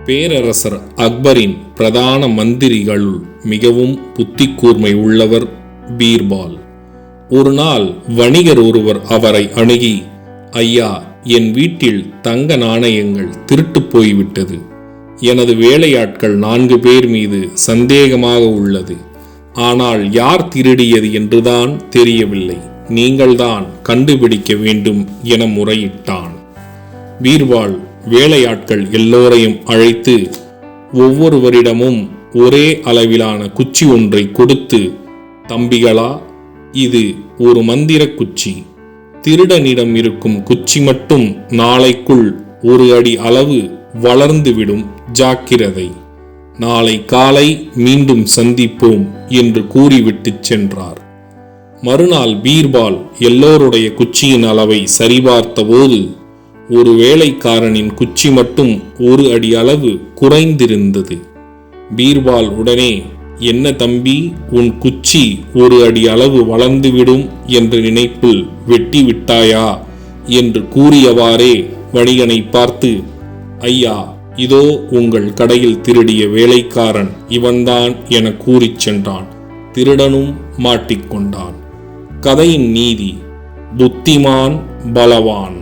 பேரரசர் அக்பரின் பிரதான மந்திரிகளுள் மிகவும் புத்தி கூர்மை உள்ளவர் பீர்பால். ஒரு நாள் வணிகர் ஒருவர் அவரை அணுகி, ஐயா, என் வீட்டில் தங்க நாணயங்கள் திருட்டு போய்விட்டது. எனது வேலையாட்கள் 4 பேர் மீது சந்தேகமாக உள்ளது. ஆனால் யார் திருடியது என்றுதான் தெரியவில்லை. நீங்கள்தான் கண்டுபிடிக்க வேண்டும் என முறையிட்டான். பீர்பால் வேலையாட்கள் எல்லோரையும் அழைத்து ஒவ்வொருவரிடமும் ஒரே அளவிலான குச்சி ஒன்றை கொடுத்து, தம்பிகளா, இது ஒரு மந்திர குச்சி. திருடனிடம் இருக்கும் குச்சி மட்டும் நாளைக்குள் 1 அடி அளவு வளர்ந்துவிடும். ஜாக்கிரதை. நாளை காலை மீண்டும் சந்திப்போம் என்று கூறிவிட்டு சென்றார். மறுநாள் பீர்பால் எல்லோருடைய குச்சியின் அளவை சரிபார்த்தபோது ஒரு வேலைக்காரனின் குச்சி மட்டும் 1 அடி அளவு குறைந்திருந்தது. பீர்பால் உடனே, என்ன தம்பி, உன் குச்சி 1 அடி அளவு வளர்ந்துவிடும் என்ற நினைப்பில் வெட்டி விட்டாயா என்று கூறியவாறே வணிகனை பார்த்து, ஐயா, இதோ உங்கள் கடையில் திருடிய வேலைக்காரன் இவன்தான் என கூறிச் சென்றான். திருடனும் மாட்டிக்கொண்டான். கதையின் நீதி: புத்திமான் பலவான்.